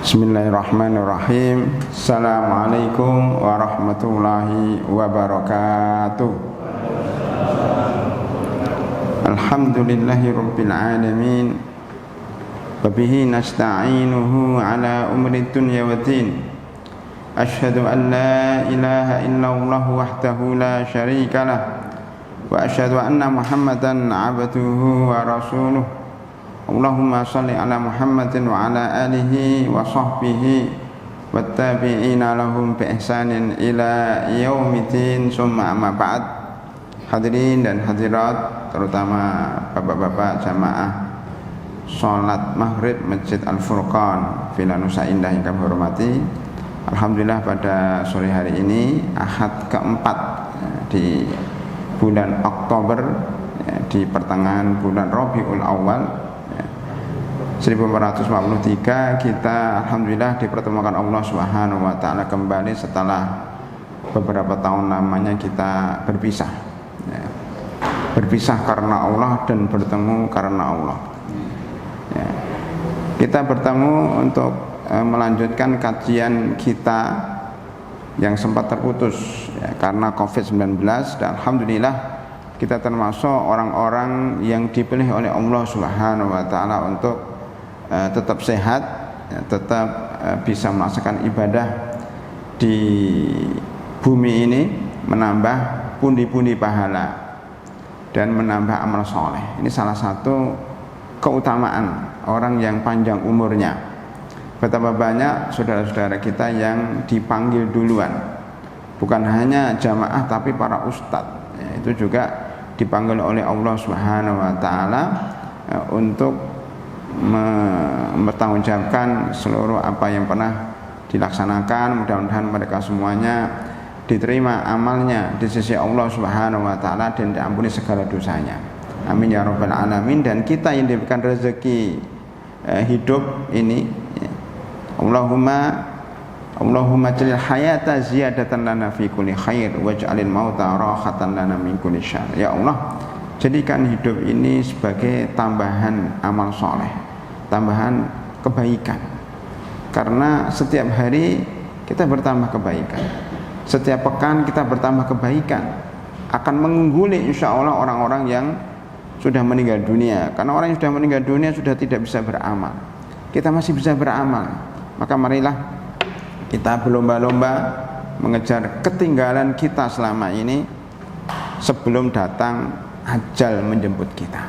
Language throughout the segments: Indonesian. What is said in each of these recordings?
Bismillahirrahmanirrahim. Assalamualaikum warahmatullahi wabarakatuh. Alhamdulillahi rabbil alamin. Wabihi nasta'inuhu ala umri dunya waddin. Ashhadu an la ilaha illallah wahdahu la syarika lah. Wa ashhadu anna Muhammadan abduhu wa rasuluh. Allahumma salli ala Muhammadin wa ala alihi wa sahbihi wattabi'ina lahum bi ihsanin ila yaumiddin, summa amma ba'd. Hadirin dan hadirat, terutama bapak-bapak jamaah salat maghrib Masjid Al-Furqan Villa Nusa Indah yang kami hormati. Alhamdulillah pada sore hari ini Ahad keempat di bulan Oktober, di pertengahan bulan Rabiul Awal 1443, kita alhamdulillah dipertemukan Allah Subhanahu wa taala kembali setelah beberapa tahun lamanya kita berpisah. Berpisah karena Allah dan bertemu karena Allah. Kita bertemu untuk melanjutkan kajian kita yang sempat terputus karena Covid-19, dan alhamdulillah kita termasuk orang-orang yang dipilih oleh Allah Subhanahu wa taala untuk tetap sehat, tetap bisa melaksanakan ibadah di bumi ini, menambah pundi-pundi pahala dan menambah amal soleh. Ini salah satu keutamaan orang yang panjang umurnya. Betapa banyak saudara-saudara kita yang dipanggil duluan, bukan hanya jamaah tapi para ustadz, itu juga dipanggil oleh Allah Subhanahu wa taala untuk mempertanggungjawabkan seluruh apa yang pernah dilaksanakan. Mudah-mudahan mereka semuanya diterima amalnya di sisi Allah Subhanahu wa taala dan diampuni segala dosanya. Amin ya rabbal alamin. Dan kita yang diberikan rezeki hidup ini, Allahumma jalil hayata ziyadatan lana fi kulli khair waj'alil mauta rahatan lana min kulli syarr. Ya Allah, jadikan hidup ini sebagai tambahan amal soleh, tambahan kebaikan. Karena setiap hari kita bertambah kebaikan, setiap pekan kita bertambah kebaikan, akan mengungguli insya Allah orang-orang yang sudah meninggal dunia. Karena orang yang sudah meninggal dunia sudah tidak bisa beramal, kita masih bisa beramal. Maka marilah kita berlomba-lomba mengejar ketinggalan kita selama ini sebelum datang ajal menjemput kita.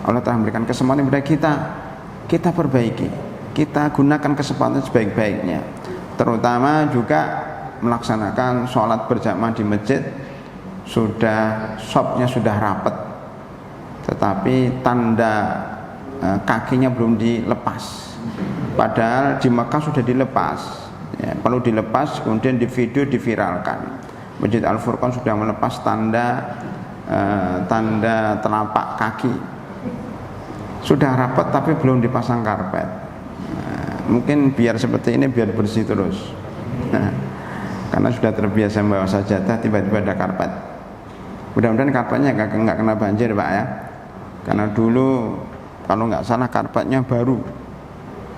Allah telah memberikan kesempatan kepada kita, kita perbaiki, kita gunakan kesempatan sebaik-baiknya. Terutama juga melaksanakan sholat berjamaah di masjid. Shopnya sudah rapat, tetapi tanda kakinya belum dilepas. Padahal di Mekah sudah dilepas, perlu dilepas, kemudian di video diviralkan. Masjid Al-Furqan sudah melepas tanda telapak kaki, sudah rapat tapi belum dipasang karpet. Mungkin biar seperti ini, biar bersih terus. Karena sudah terbiasa membawa sajadah, tiba-tiba ada karpet. Mudah-mudahan karpetnya nggak kena banjir, Pak ya. Karena dulu kalau nggak salah karpetnya baru,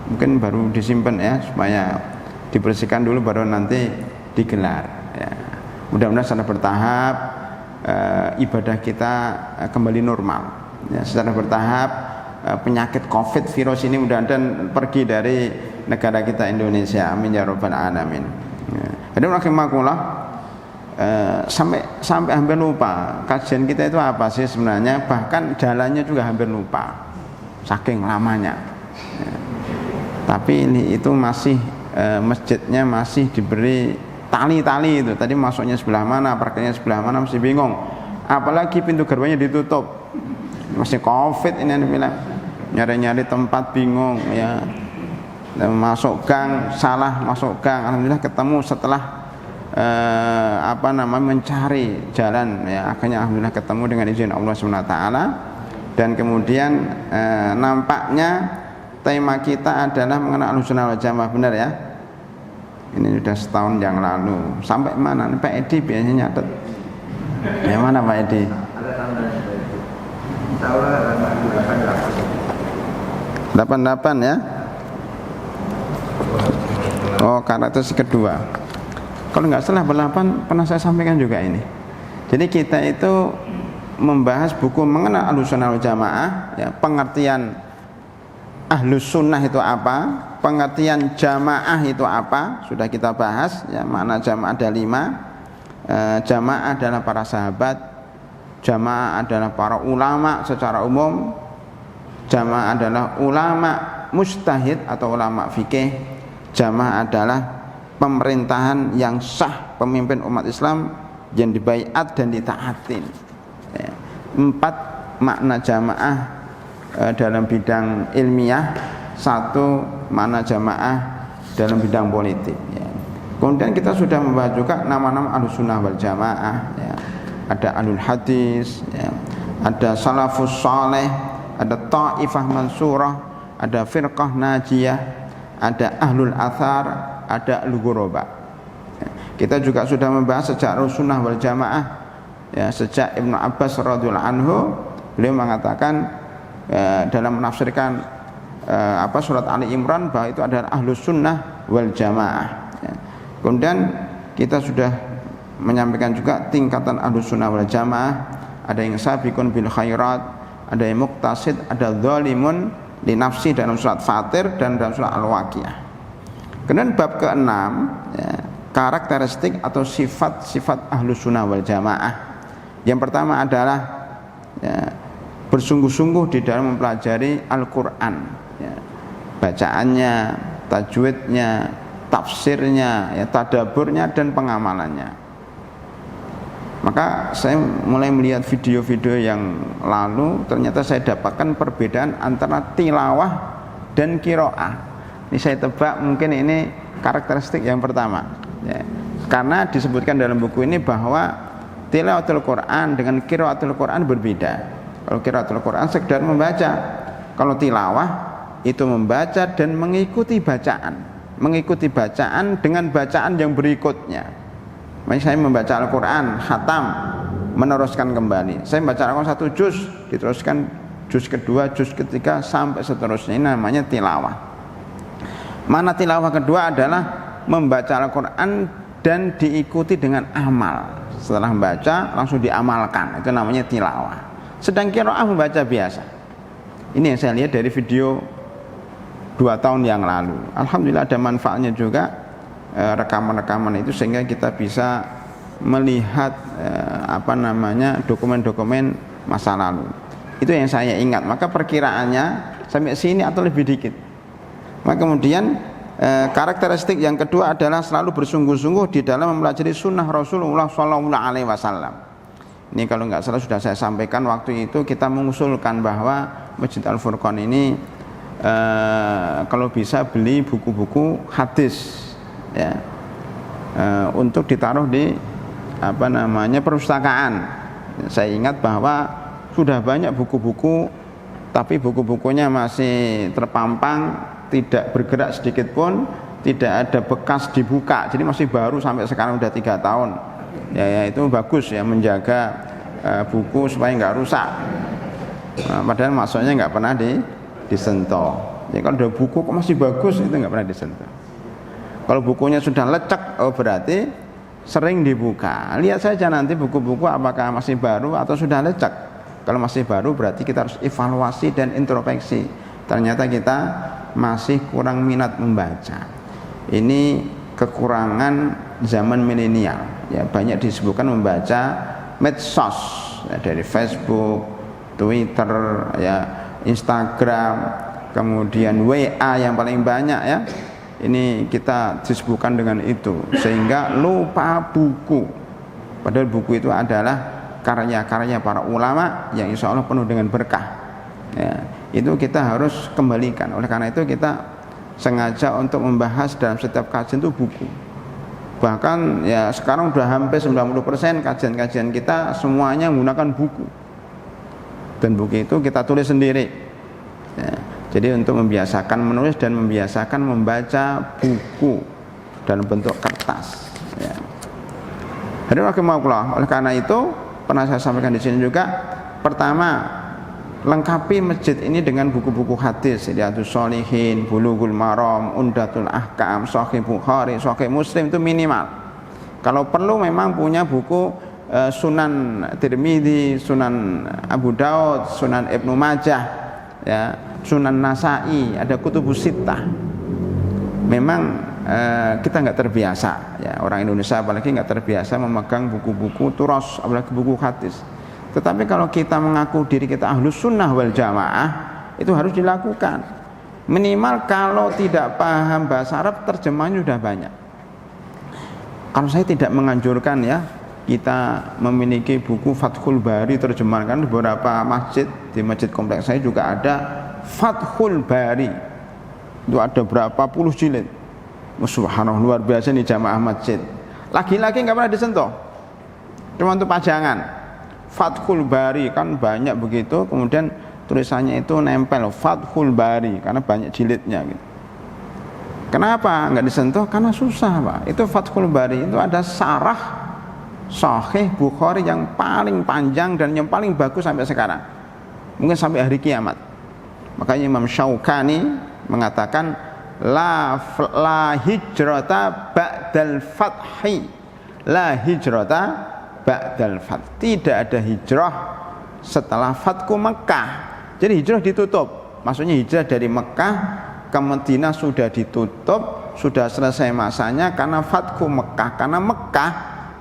mungkin baru disimpan ya, supaya dibersihkan dulu baru nanti digelar ya. Mudah-mudahan secara bertahap ibadah kita kembali normal ya, secara bertahap. Penyakit COVID virus ini mudah-mudahan pergi dari negara kita Indonesia. Amin ya rabbal alamin. Jadi rahimakumullah, sampai hampir lupa kajian kita itu apa sih sebenarnya, bahkan jalannya juga hampir lupa saking lamanya. Tapi ini itu masih masjidnya masih diberi tali-tali itu. Tadi masuknya sebelah mana, parkirnya sebelah mana masih bingung. Apalagi pintu gerbangnya ditutup. Masih Covid ini bilang. Nyari-nyari tempat bingung ya. Masuk gang, salah masuk gang. Alhamdulillah ketemu setelah mencari jalan ya. Akhirnya alhamdulillah ketemu dengan izin Allah SWT. Dan kemudian nampaknya tema kita adalah mengenal Ahlussunnah wal Jamaah, benar ya? Ini sudah setahun yang lalu. Sampai mana? Pak Edi biasanya nyatet. Yang mana Pak Edi? 88 ya. Oh, karakteristik kedua. Kalau nggak salah balapan pernah saya sampaikan juga ini. Jadi kita itu membahas buku mengenal Ahlussunnah wal Jamaah, ya, pengertian Ahlus Sunnah itu apa, pengertian jamaah itu apa, sudah kita bahas, ya, makna jamaah ada 5. Jamaah adalah para sahabat, jamaah adalah para ulama secara umum, jamaah adalah ulama mujtahid atau ulama fikih, jamaah adalah pemerintahan yang sah, pemimpin umat Islam yang dibaiat dan ditaatin. 4 makna jamaah dalam bidang ilmiah, 1 makna jamaah dalam bidang politik, ya. Kemudian kita sudah membahas juga nama-nama Ahlussunnah wal Jamaah, ya. Ada Ahlul Hadis, ya. Ada Salafus Saleh, ada Ta'ifah Mansurah, ada Firqah Najiyah, ada Ahlul Athar, ada Al-Ghuraba, ya. Kita juga sudah membahas sejak Ahlussunnah wal Jamaah, ya, sejak Ibnu Abbas radhiyallahu anhu, beliau mengatakan dalam menafsirkan surat Ali Imran bahwa itu adalah Ahlus Sunnah wal Jamaah, ya. Kemudian kita sudah menyampaikan juga tingkatan Ahlus Sunnah wal Jamaah, ada yang sabiqun bil khairat, ada yang muqtasid, ada zalimun li nafsi dalam surat Fatir dan dalam surat Al-Waqiah. Kemudian bab ke-6, ya, karakteristik atau sifat-sifat Ahlus Sunnah wal Jamaah. Yang pertama adalah, ya, bersungguh-sungguh di dalam mempelajari Al-Quran, ya, bacaannya, tajwidnya, tafsirnya, ya, tadaburnya dan pengamalannya. Maka saya mulai melihat video-video yang lalu, ternyata saya dapatkan perbedaan antara tilawah dan qiraah. Ini saya tebak mungkin ini karakteristik yang pertama, ya. Karena disebutkan dalam buku ini bahwa tilawatul Quran dengan qiraatul Quran berbeda. Kalau qiraatul Quran sekedar membaca, kalau tilawah itu membaca dan mengikuti bacaan, dengan bacaan yang berikutnya. Makanya saya membaca Al-Quran, khatam, meneruskan kembali. Saya membaca Al-Quran 1 juz, diteruskan juz kedua, juz ketiga sampai seterusnya. Ini namanya tilawah. Mana tilawah kedua adalah membaca Al-Quran dan diikuti dengan amal. Setelah membaca langsung diamalkan, itu namanya tilawah. Sedang qiraah membaca biasa. Ini yang saya lihat dari video 2 tahun yang lalu. Alhamdulillah ada manfaatnya juga, rekaman-rekaman itu, sehingga kita bisa melihat dokumen-dokumen masa lalu. Itu yang saya ingat. Maka perkiraannya sampai sini atau lebih dikit. Maka kemudian karakteristik yang kedua adalah selalu bersungguh-sungguh di dalam mempelajari sunnah Rasulullah SAW. Ini kalau nggak salah sudah saya sampaikan waktu itu, kita mengusulkan bahwa Masjid Al-Furqan ini kalau bisa beli buku-buku hadis, ya, untuk ditaruh di perpustakaan. Saya ingat bahwa sudah banyak buku-buku, tapi buku-bukunya masih terpampang, tidak bergerak sedikit pun, tidak ada bekas dibuka, jadi masih baru sampai sekarang udah 3 tahun. Ya, itu bagus, ya, menjaga buku supaya nggak rusak. Padahal maksudnya nggak pernah disentuh. Ya, kalau ada buku kok masih bagus, itu nggak pernah disentuh. Kalau bukunya sudah lecek, oh berarti sering dibuka. Lihat saja nanti buku-buku apakah masih baru atau sudah lecek. Kalau masih baru berarti kita harus evaluasi dan introspeksi. Ternyata kita masih kurang minat membaca. Ini kekurangan zaman milenial, ya, banyak disebutkan membaca medsos, ya, dari Facebook, Twitter, ya, Instagram, kemudian WA yang paling banyak, ya. Ini kita disebutkan dengan itu sehingga lupa buku. Padahal buku itu adalah karya-karya para ulama yang insya Allah penuh dengan berkah, ya. Itu kita harus kembalikan. Oleh karena itu kita sengaja untuk membahas dalam setiap kajian itu buku. Bahkan, ya, sekarang sudah hampir 90% kajian-kajian kita semuanya menggunakan buku. Dan buku itu kita tulis sendiri, ya. Jadi untuk membiasakan menulis dan membiasakan membaca buku dalam bentuk kertas, ya. Hadirin rahimakumullah. Oleh karena itu pernah saya sampaikan di sini juga, pertama lengkapi masjid ini dengan buku-buku hadis, Riyadhus Shalihin, Bulughul Maram, Umdatul Ahkam, Sahih Bukhari, Sahih Muslim, itu minimal. Kalau perlu memang punya buku Sunan Tirmidzi, Sunan Abu Daud, Sunan Ibnu Majah, ya, Sunan Nasa'i, ada Kutubus Sittah. Memang kita nggak terbiasa, ya, orang Indonesia apalagi nggak terbiasa memegang buku-buku turos, apalagi buku hadis. Tetapi kalau kita mengaku diri kita Ahlus Sunnah wal Jamaah, itu harus dilakukan. Minimal kalau tidak paham bahasa Arab, terjemahannya sudah banyak. Kalau saya tidak menganjurkan, ya, kita memiliki buku Fathul Bari terjemahkan. Beberapa masjid, di masjid kompleks saya juga ada Fathul Bari, itu ada berapa puluh jilid. Subhanallah, luar biasa nih jamaah masjid. Lagi-lagi nggak pernah disentuh, cuma untuk pajangan. Fathul Bari kan banyak begitu, kemudian tulisannya itu nempel Fathul Bari karena banyak jilidnya gitu. Kenapa nggak disentuh? Karena susah, Pak. Itu Fathul Bari itu ada sarah Sahih Bukhari yang paling panjang dan yang paling bagus sampai sekarang, mungkin sampai hari kiamat. Makanya Imam Syaukani mengatakan la hijrata ba'dal fathi, la hijrata ba'dal fath, tidak ada hijrah setelah fatku Mekah. Jadi hijrah ditutup, maksudnya hijrah dari Mekah ke Madinah sudah ditutup, sudah selesai masanya karena fatku Mekah. Karena Mekah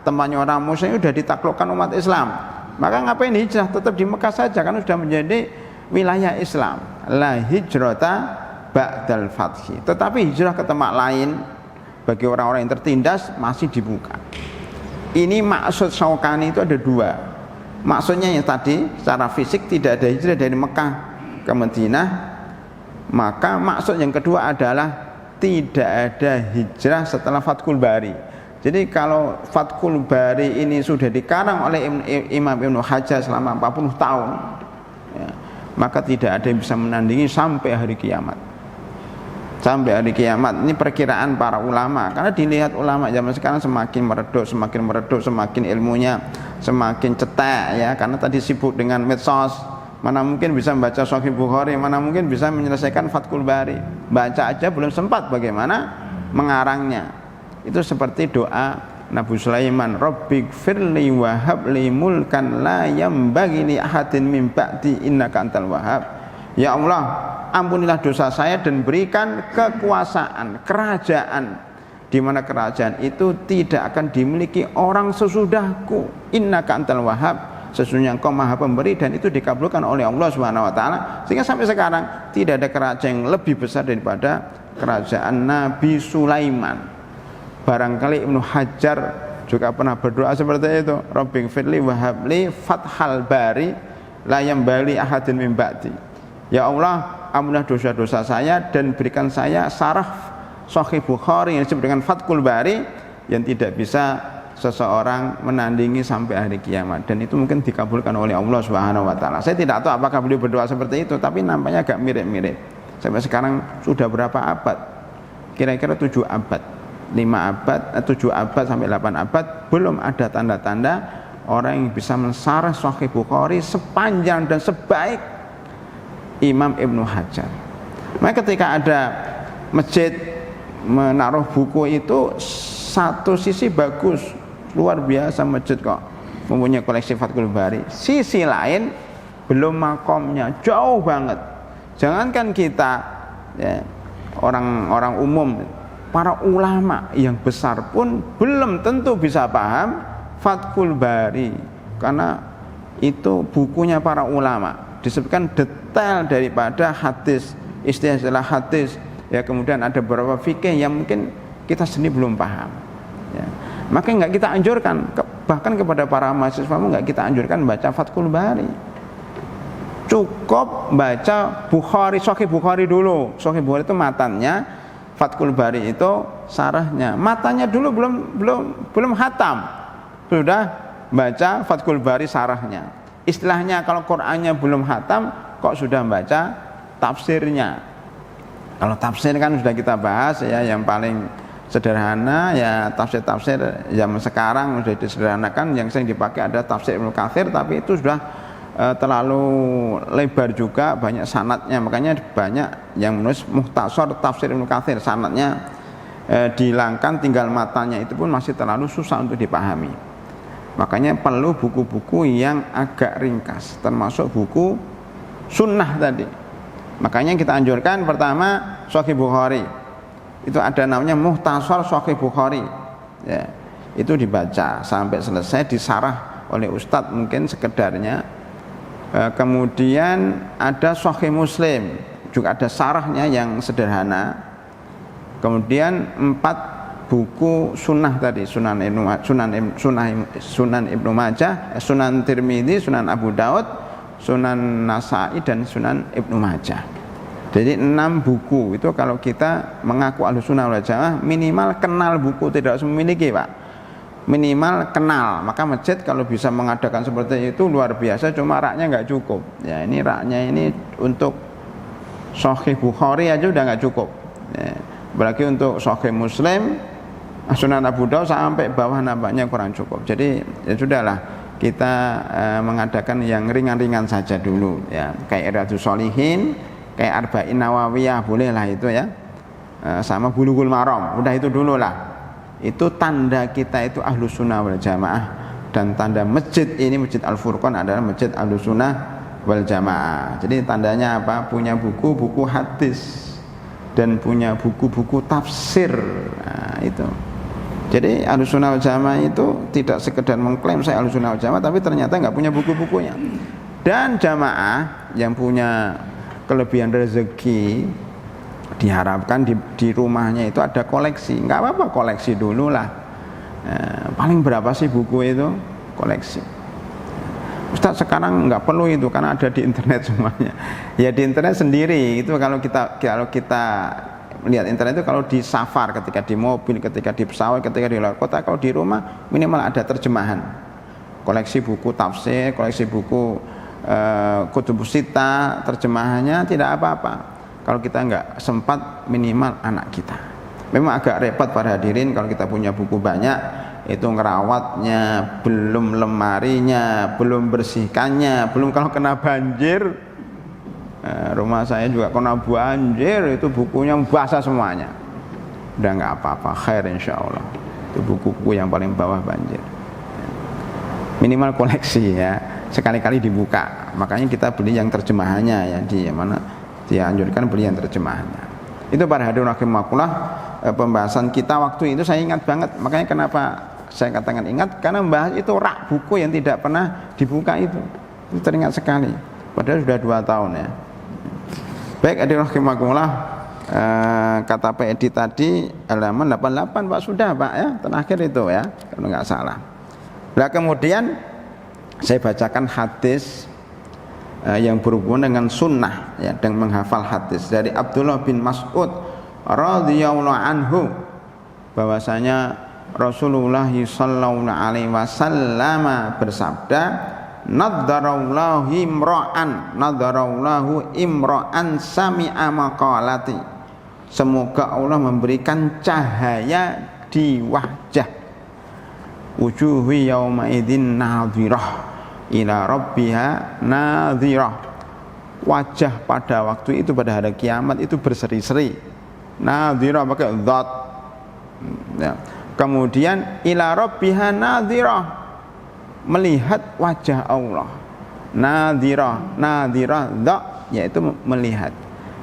tempatnya orang musyrik sudah ditaklukkan umat Islam, maka ngapain hijrah, tetap di Mekah saja karena sudah menjadi wilayah Islam. La hijrata ba'dal fathi. Tetapi hijrah ke tempat lain bagi orang-orang yang tertindas masih dibuka. Ini maksud Syaukani itu ada dua. Maksudnya yang tadi secara fisik tidak ada hijrah dari Mekah ke Madinah. Maka maksud yang kedua adalah tidak ada hijrah setelah Fathul Bari. Jadi kalau Fathul Bari ini sudah dikarang oleh Imam Ibnu Hajar selama 40 tahun, ya, maka tidak ada yang bisa menandingi sampai hari kiamat. Sampai hari kiamat, ini perkiraan para ulama. Karena dilihat ulama zaman sekarang semakin meredup, semakin ilmunya semakin cetek, ya, karena tadi sibuk dengan medsos. Mana mungkin bisa membaca Sahih Bukhari, mana mungkin bisa menyelesaikan Fathul Bari. Baca aja belum sempat, bagaimana mengarangnya. Itu seperti doa Nabi Sulaiman, Rabbighfirli wa habli mulkan la yambaghi li ahadin min ba'di innaka antal wahhab. Ya Allah, ampunilah dosa saya dan berikan kekuasaan, kerajaan, di mana kerajaan itu tidak akan dimiliki orang sesudahku. Innaka antal wahhab, sesungguhnya Engkau Maha Pemberi, dan itu dikabulkan oleh Allah Subhanahu wa taala. Sehingga sampai sekarang tidak ada kerajaan yang lebih besar daripada kerajaan Nabi Sulaiman. Barangkali Ibnu Hajar juga pernah berdoa seperti itu, Rabbighfirli wa habli fathal bari la yambali ahadin min ba'di. Ya Allah, ampunilah dosa-dosa saya dan berikan saya sarah Sahih Bukhari yang disebut dengan Fathul Bari yang tidak bisa seseorang menandingi sampai hari kiamat, dan itu mungkin dikabulkan oleh Allah Subhanahu wa taala. Saya tidak tahu apakah beliau berdoa seperti itu, tapi nampaknya agak mirip-mirip. Sampai sekarang sudah berapa abad? Kira-kira 7 abad. 5 abad, 7 abad sampai 8 abad belum ada tanda-tanda orang yang bisa mensarah Sahih Bukhari sepanjang dan sebaik Imam Ibnu Hajar. Maka ketika ada masjid menaruh buku itu, satu sisi bagus, luar biasa masjid kok mempunyai koleksi Fathul Bari. Sisi lain belum makomnya, jauh banget. Jangankan kita, ya, orang-orang umum, para ulama yang besar pun belum tentu bisa paham Fathul Bari, karena itu bukunya para ulama, disebutkan detail daripada hadis, istilah hadis, ya, kemudian ada beberapa fikih yang mungkin kita sendiri belum paham, ya. Maka nggak kita anjurkan, bahkan kepada para mahasiswa nggak kita anjurkan baca Fathul Bari. Cukup baca Bukhari, Sahih Bukhari dulu. Sahih Bukhari itu matannya, Fathul Bari itu sarahnya. Matanya dulu belum hatam, sudah baca Fathul Bari sarahnya. Istilahnya kalau Qur'annya belum hatam, kok sudah baca tafsirnya. Kalau tafsir kan sudah kita bahas, ya, yang paling sederhana ya tafsir-tafsir zaman sekarang sudah disederhanakan. Yang sering dipakai ada tafsir Ibnu Katsir, tapi itu sudah terlalu lebar juga, banyak sanadnya, makanya banyak yang menulis Mukhtasar Tafsir Ibnu Katsir, sanadnya dihilangkan, tinggal matanya itu pun masih terlalu susah untuk dipahami. Makanya perlu buku-buku yang agak ringkas, termasuk buku sunnah tadi. Makanya kita anjurkan pertama Sahih Bukhari, itu ada namanya Mukhtasar Sahih Bukhari ya, itu dibaca sampai selesai, disarah oleh ustadz mungkin sekedarnya. Kemudian ada Sahih Muslim, juga ada sarahnya yang sederhana. Kemudian 4 buku sunnah tadi, Sunan Ibnu Majah, Sunan Tirmidzi, Sunan Abu Daud, Sunan Nasa'i, dan Sunan Ibnu Majah. Jadi 6 buku itu kalau kita mengaku Ahlussunnah wal Jamaah minimal kenal buku, tidak harus memiliki Pak, minimal kenal. Maka masjid kalau bisa mengadakan seperti itu luar biasa, cuma raknya nggak cukup ya. Ini raknya ini untuk Sahih Bukhari aja udah nggak cukup ya. Apalagi untuk Sahih Muslim, Sunan Abu Daud sampai bawah nampaknya kurang cukup. Jadi ya sudahlah, kita mengadakan yang ringan-ringan saja dulu ya, kayak Riyadhus Shalihin, kayak Arba'in Nawawiyah boleh lah itu ya, sama Bulughul Maram, udah itu dulu lah. Itu tanda kita itu Ahlussunnah wal Jamaah, dan tanda masjid ini, Masjid Al-Furqan adalah Masjid Ahlussunnah wal Jamaah. Jadi tandanya apa? Punya buku-buku hadis dan punya buku-buku tafsir. Nah, itu. Jadi Ahlussunnah wal Jamaah itu tidak sekedar mengklaim saya Ahlussunnah wal Jamaah, tapi ternyata nggak punya buku-bukunya. Dan jamaah yang punya kelebihan rezeki diharapkan di rumahnya itu ada koleksi. Nggak apa-apa, koleksi dulu lah. Paling berapa sih buku itu? Koleksi. Ustaz sekarang nggak perlu itu karena ada di internet semuanya. Ya di internet sendiri itu, kalau kita lihat internet itu kalau di safar, ketika di mobil, ketika di pesawat, ketika di luar kota, kalau di rumah minimal ada terjemahan. Koleksi buku tafsir, koleksi buku Kutubus Sittah, terjemahannya tidak apa-apa. Kalau kita nggak sempat, minimal anak kita. Memang agak repot para hadirin kalau kita punya buku banyak, itu ngerawatnya, belum lemarinya, belum bersihkannya, belum kalau kena banjir. Rumah saya juga kena banjir, itu bukunya basah semuanya. Udah nggak apa-apa, khair insya Allah. Itu buku-buku yang paling bawah banjir. Minimal koleksi ya, sekali-kali dibuka. Makanya kita beli yang terjemahannya ya, di mana dia anjurkan beli yang terjemahannya. Itu para hadirin rahimakumullah, pembahasan kita waktu itu saya ingat banget. Makanya kenapa saya katakan ingat, karena membahas itu rak buku yang tidak pernah dibuka itu teringat sekali. Padahal sudah 2 tahun ya. Baik hadirin rahimakumullah, kata Pak Edi tadi halaman 88 Pak, sudah Pak ya, terakhir itu ya kalau nggak salah. Nah kemudian saya bacakan hadis yang berhubungan dengan sunnah ya, dan menghafal hadis dari Abdullah bin Mas'ud radhiyallahu anhu, bahwasanya Rasulullah sallallahu alaihi wasallam bersabda, naddarallahu imra'an sami'a maqalati, semoga Allah memberikan cahaya di wajah, wujuhi yauma idzin nadhirah ila rabbiha nadhirah, wajah pada waktu itu, pada hari kiamat itu berseri-seri. Nadhirah pakai dhat ya. Kemudian ila rabbiha nadhirah, melihat wajah Allah. Nadhirah dha, yaitu melihat.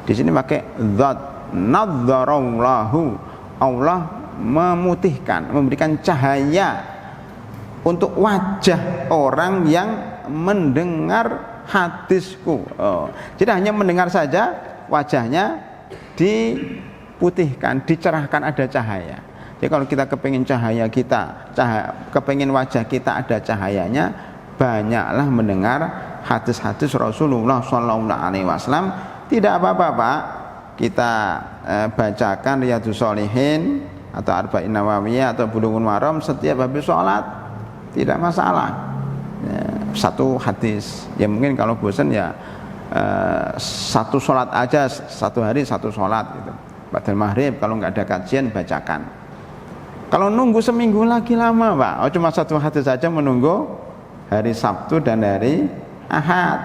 Di sini pakai dhat, nadzarallahu, Allah memutihkan, memberikan cahaya untuk wajah orang yang mendengar hadisku. Jadi hanya mendengar saja, wajahnya diputihkan, dicerahkan, ada cahaya. Jadi kalau kita kepingin cahaya kita, kepingin wajah kita ada cahayanya, banyaklah mendengar hadis-hadis Rasulullah SAW. Tidak apa-apa Pak, kita bacakan Riyadhus Shalihin atau Arba'in Nawawiyah atau Bulughul Maram setiap habis sholat, tidak masalah ya, satu hadis ya. Mungkin kalau bosan ya satu sholat aja, satu hari satu sholat gitu. Ba'dal maghrib kalau nggak ada kajian bacakan. Kalau nunggu seminggu lagi lama Pak, cuma satu hadis saja, menunggu hari Sabtu dan hari ahad,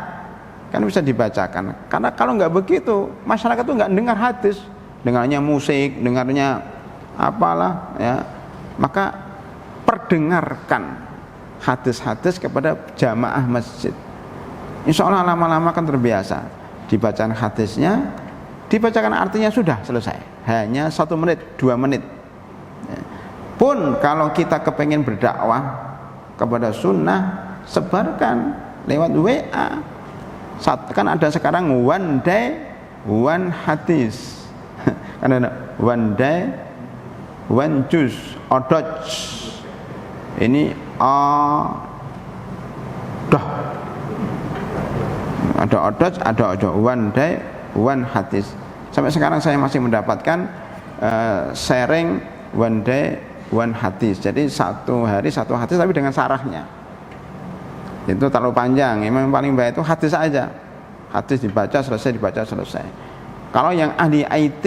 kan bisa dibacakan. Karena kalau nggak begitu, masyarakat tuh nggak dengar hadis, dengarnya musik, dengarnya apalah ya. Maka perdengarkan hadis-hadis kepada jamaah masjid. Insya Allah lama-lama kan terbiasa. Dibacakan hadisnya, dibacakan artinya, sudah selesai. Hanya 1 menit, 2 menit. Ya. Pun kalau kita kepengen berdakwah kepada sunnah, sebarkan lewat WA. Kan ada sekarang one day one hadis. Kan ada one day one juz odoj. Ini ada odoj, ada ojo. One day one hadis. Sampai sekarang saya masih mendapatkan sharing one day one hadis. Jadi 1 hari 1 hadis tapi dengan sarahnya. Itu terlalu panjang. Yang paling baik itu hadis aja. Hadis dibaca selesai, dibaca selesai. Kalau yang ahli IT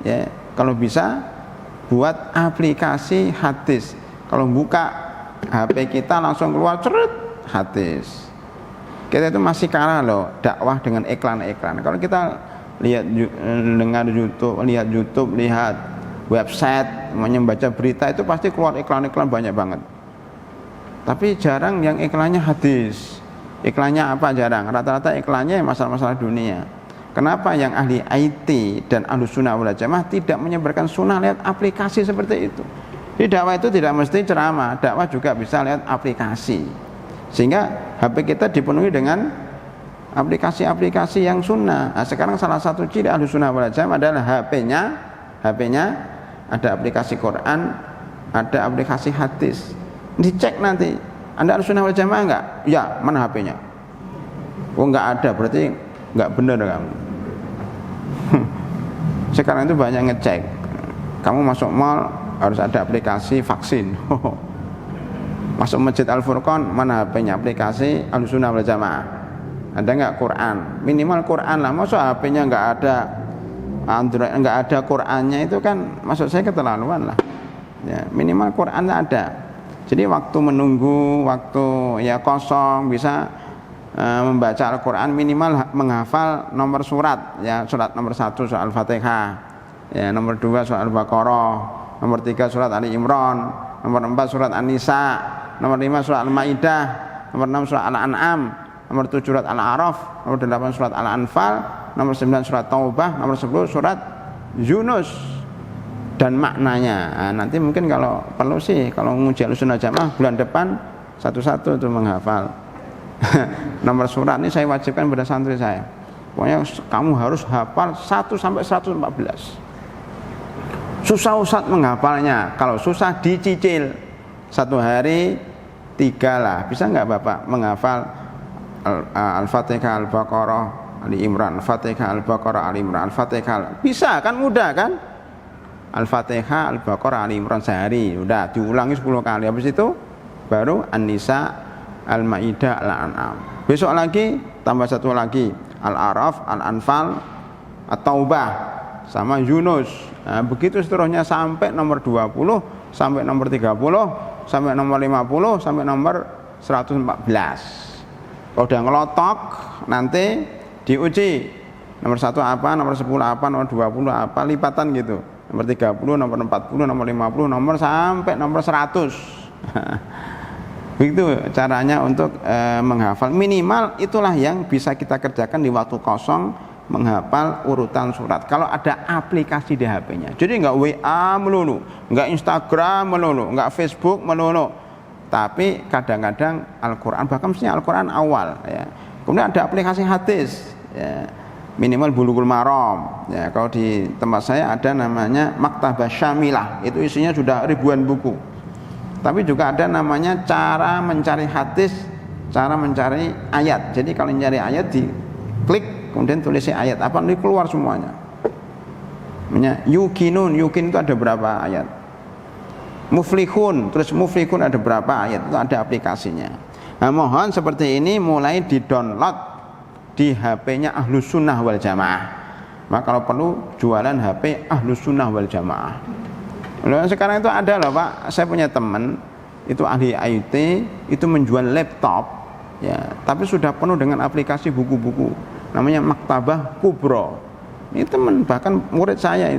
ya, kalau bisa buat aplikasi hadis. Kalau buka HP kita langsung keluar ceret hadis. Kita itu masih kalah loh dakwah dengan iklan-iklan. Kalau kita lihat dengar YouTube, lihat website, membaca berita, itu pasti keluar iklan-iklan banyak banget. Tapi jarang yang iklannya hadis. Iklannya apa jarang? Rata-rata iklannya masalah-masalah dunia. Kenapa yang ahli IT dan ahlu sunnah wal jamaah tidak menyebarkan sunnah lewat aplikasi seperti itu? Di dakwah itu tidak mesti ceramah, dakwah juga bisa lewat aplikasi. Sehingga HP kita dipenuhi dengan aplikasi-aplikasi yang sunnah. Nah, sekarang salah satu ciri ahlu sunnah wal jamaah adalah HP-nya ada aplikasi Quran, ada aplikasi hadis. Dicek nanti, Anda ahlu sunnah wal jamaah enggak? Ya, mana HP-nya? Oh, enggak ada, berarti enggak benar kamu. Sekarang itu banyak ngecek. Kamu masuk mall harus ada aplikasi vaksin. Masuk Masjid Al-Furqan, mana HP-nya? Aplikasi Ahlussunnah wal Jamaah. Ada enggak Quran? Minimal Quran lah. Masuk HP-nya enggak ada Android, enggak ada Qurannya, itu kan maksud saya keterlaluan lah. Ya, minimal Quran ada. Jadi waktu menunggu, waktu ya kosong, bisa membaca Al-Quran, minimal menghafal nomor surat. Ya, surat nomor 1 surat Al-Fatihah. Ya, nomor 2 surat Al-Baqarah, nomor 3 surat Ali Imran, nomor 4 surat An-Nisa, nomor 5 surat Al-Maidah, nomor 6 surat Al-An'am, nomor 7 surat Al-A'raf, nomor 8 surat Al-Anfal, nomor 9 surat Taubah, nomor 10 surat Yunus dan maknanya. Nah, nanti mungkin kalau perlu sih, kalau nguji Ahlussunnah Jamaah bulan depan satu-satu itu menghafal. Nomor surat ini saya wajibkan pada santri saya. Pokoknya kamu harus hafal 1 sampai 114. Susah Ustaz menghafalnya. Kalau susah dicicil. 1 hari 3 lah. Bisa enggak Bapak menghafal Al-Fatihah, Al-Baqarah, Ali Imran, Al-Fatihah, Al-Baqarah, Ali Imran, Al-Fatihah. Bisa kan, mudah kan? Al-Fatihah, Al-Baqarah, Ali Imran sehari. Udah diulangi 10 kali. Habis itu baru An-Nisa, Al-Maidah, Al-An'am. Besok lagi tambah 1 lagi, Al-A'raf, Al-Anfal, At-Taubah sama Yunus. Nah, begitu seterusnya sampai nomor 20, sampai nomor 30, sampai nomor 50, sampai nomor 114. Kalau udah ngelotok nanti diuji. Nomor 1 apa, nomor 10 apa, nomor 20 apa, lipatan gitu. Nomor 30, nomor 40, nomor 50, nomor sampai nomor 100. Begitu caranya untuk menghafal. Minimal itulah yang bisa kita kerjakan di waktu kosong, menghafal urutan surat. Kalau ada aplikasi di HP-nya. Jadi enggak WA melulu, enggak Instagram melulu, enggak Facebook melulu. Tapi kadang-kadang Al-Qur'an, bahkan mestinya Al-Qur'an awal ya. Kemudian ada aplikasi hadis ya. Minimal Bulughul Maram. Ya, kalau di tempat saya ada namanya Maktabah Syamilah. Itu isinya sudah ribuan buku. Tapi juga ada namanya cara mencari hadis, cara mencari ayat. Jadi kalau mencari ayat diklik, kemudian tulisnya ayat apa, nanti keluar semuanya. Namanya Yukinun, Yukin itu ada berapa ayat. Muflihun, terus Muflihun ada berapa ayat, itu ada aplikasinya. Nah, mohon seperti ini mulai di-download di HP-nya Ahlussunnah wal Jamaah. Maka kalau perlu jualan HP Ahlussunnah wal Jamaah. Lalu sekarang itu ada loh Pak, saya punya teman itu ahli IT, itu menjual laptop ya, tapi sudah penuh dengan aplikasi buku-buku, namanya Maktabah Kubro. Ini teman, bahkan murid saya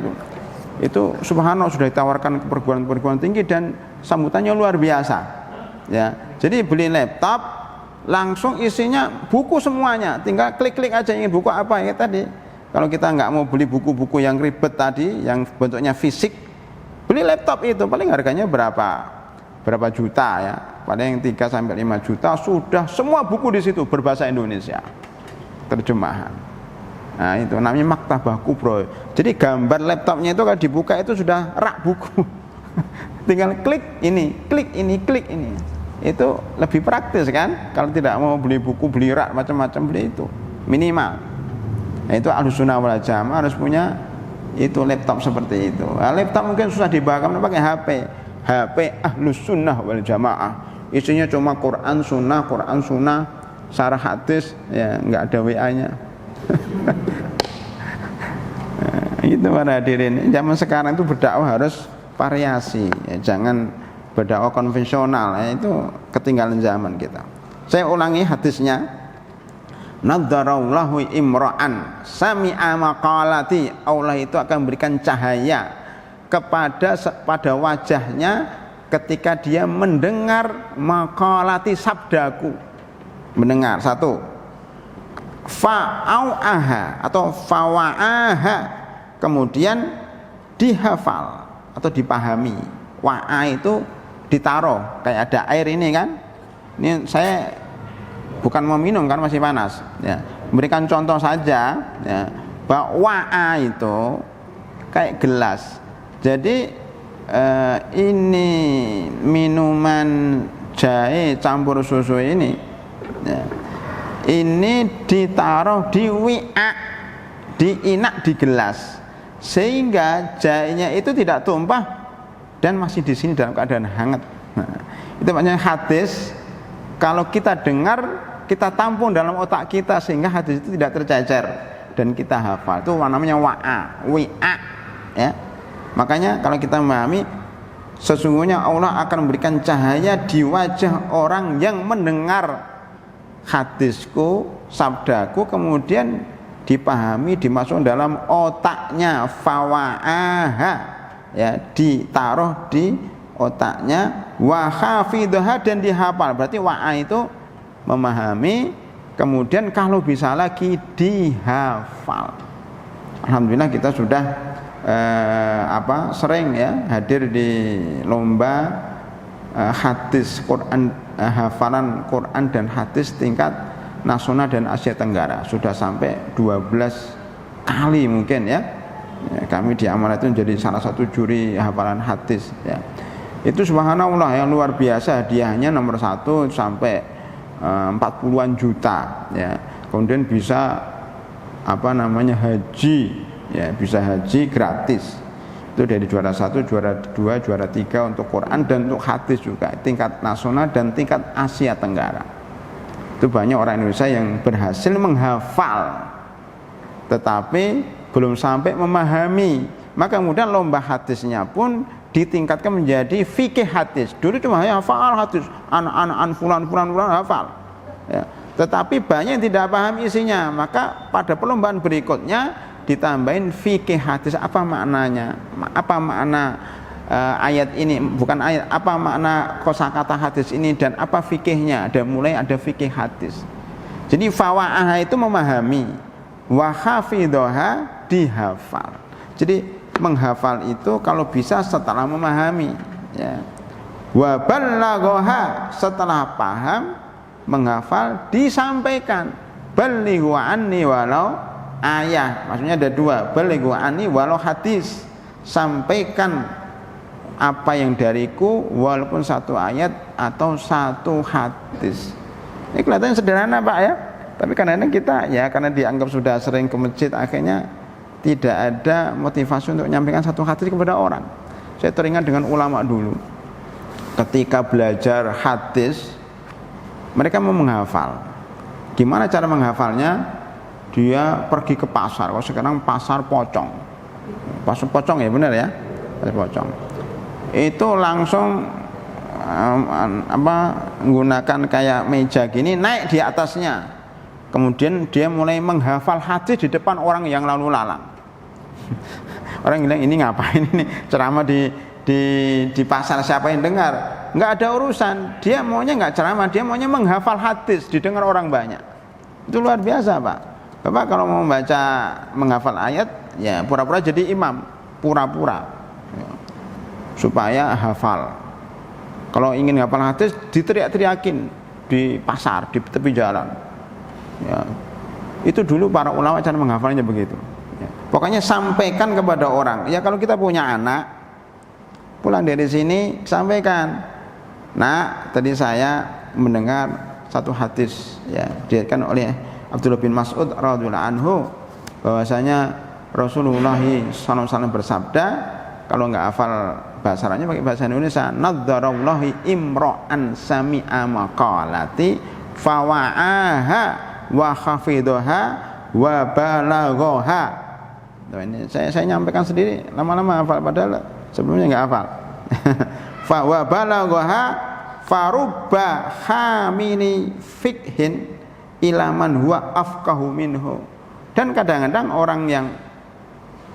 itu subhanallah sudah ditawarkan ke perguruan tinggi dan sambutannya luar biasa. Ya, jadi beli laptop langsung isinya buku semuanya, tinggal klik-klik aja ingin buku apa ya tadi. Kalau kita nggak mau beli buku-buku yang ribet tadi, yang bentuknya fisik, beli laptop itu paling harganya berapa juta ya, paling 3 sampai 5 juta sudah semua buku di situ berbahasa Indonesia, terjemahan. Nah itu namanya Maktabah Kubro. Jadi gambar laptopnya itu kalau dibuka itu sudah rak buku. Tinggal klik ini, klik ini, klik ini. Itu lebih praktis kan? Kalau tidak mau beli buku, beli rak macam-macam, beli itu minimal. Nah, itu Ahlussunnah wal Jamaah harus punya itu laptop seperti itu. Nah, laptop mungkin susah dibakar pakai HP Ahlussunnah wal Jamaah. Isinya cuma Quran Sunnah, syarah hadis, ya nggak ada WA-nya. Itu para hadirin, zaman sekarang itu berdakwah harus variasi ya, jangan berdakwah konvensional ya, itu ketinggalan zaman kita. Saya ulangi hadisnya, nadharallahu imra'an sami'a maqalati, Allah itu akan memberikan cahaya pada wajahnya ketika dia mendengar maqalati, sabdaku, mendengar. Satu, fa'au'aha atau fawa'aha, kemudian dihafal atau dipahami. Wa'a itu ditaruh, kayak ada air ini kan, ini saya bukan mau minum kan masih panas ya, berikan contoh saja ya, bahwa wa'a itu kayak gelas. Jadi ini minuman jahe campur susu ini ya, ini ditaruh di wi'a, di inak, di gelas, sehingga jahenya itu tidak tumpah dan masih di sini dalam keadaan hangat. Nah, itu makanya hadis kalau kita dengar, kita tampung dalam otak kita sehingga hadis itu tidak tercecer dan kita hafal. Itu namanya wa'a, wi'a ya. Makanya kalau kita memahami, sesungguhnya Allah akan memberikan cahaya di wajah orang yang mendengar hadisku, sabdaku, kemudian dipahami, dimasukkan dalam otaknya, fawa'aha ya, ditaruh di otaknya, wa hafidhaha, dan dihafal. Berarti wa'a itu memahami, kemudian kalau bisa lagi dihafal. Alhamdulillah kita sudah sering ya hadir di lomba hadis Quran, hafalan Quran dan hadis tingkat nasional dan Asia Tenggara. Sudah sampai 12 kali mungkin ya. Kami di Amanah itu menjadi salah satu juri hafalan hadis ya. Itu subhanallah yang luar biasa, hadiahnya nomor 1 sampai 40-an juta ya. Kemudian bisa haji ya, bisa haji gratis. Itu dari juara 1, juara 2, juara 3 untuk Quran dan untuk hadis juga, tingkat nasional dan tingkat Asia Tenggara. Itu banyak orang Indonesia yang berhasil menghafal tetapi belum sampai memahami. Maka kemudian lomba hadisnya pun ditingkatkan menjadi fikih hadis. Dulu cuma hafal hadis, anak-anak fulan hafal ya. Tetapi banyak yang tidak paham isinya, maka pada perlombaan berikutnya ditambahin fikih hadis. Apa maknanya? Apa makna ayat ini? Bukan ayat, apa makna kosakata hadis ini dan apa fikihnya? Ada fikih hadis. Jadi fawa'ah itu memahami, wa hafidhaha dihafal. Jadi menghafal itu kalau bisa setelah memahami ya. Wa ballaghaha, setelah paham menghafal disampaikan. Ballighu anni walau ayat, maksudnya ada 2, balighu anni walau hadis, sampaikan apa yang dariku walaupun 1 ayat atau 1 hadis. Ini kelihatannya sederhana Pak ya, tapi kadang-kadang kita ya karena dianggap sudah sering ke masjid, akhirnya tidak ada motivasi untuk menyampaikan 1 hadis kepada orang. Saya teringat dengan ulama dulu, ketika belajar hadis mereka mau menghafal. Gimana cara menghafalnya? Dia pergi ke pasar. Kalau sekarang pasar pocong. Pasar pocong ya benar ya? Pasar pocong. Itu langsung menggunakan kayak meja gini, naik di atasnya, kemudian dia mulai menghafal hadis di depan orang yang lalu lalang. Orang bilang ini ngapain ini ceramah di pasar, siapa yang dengar? Nggak ada urusan, dia maunya nggak ceramah, dia maunya menghafal hadis didengar orang banyak. Itu luar biasa Pak. Bapak kalau mau baca menghafal ayat ya pura-pura jadi imam, pura-pura ya, supaya hafal. Kalau ingin hafal hadis diteriak-teriakin di pasar, di tepi jalan ya. Itu dulu para ulama cara menghafalnya begitu ya. Pokoknya sampaikan kepada orang. Ya kalau kita punya anak pulang dari sini sampaikan, nah tadi saya mendengar satu hadis ya diriwayatkan oleh Abdullah bin Mas'ud radhiyallahu anhu bahwasanya Rasulullah SAW bersabda, kalau nggak hafal bahasa Arabnya pakai bahasa Indonesia, nadzarallahu imra'an sami'a maqalati fawa'aha wa khafidaha wa balaghaha. Ini saya nyampaikan sendiri, lama-lama hafal padahal sebelumnya nggak hafal. Fa wa balaghaha farubba hamini fikhin ilaman huwa afqahu minhu. Dan kadang-kadang orang yang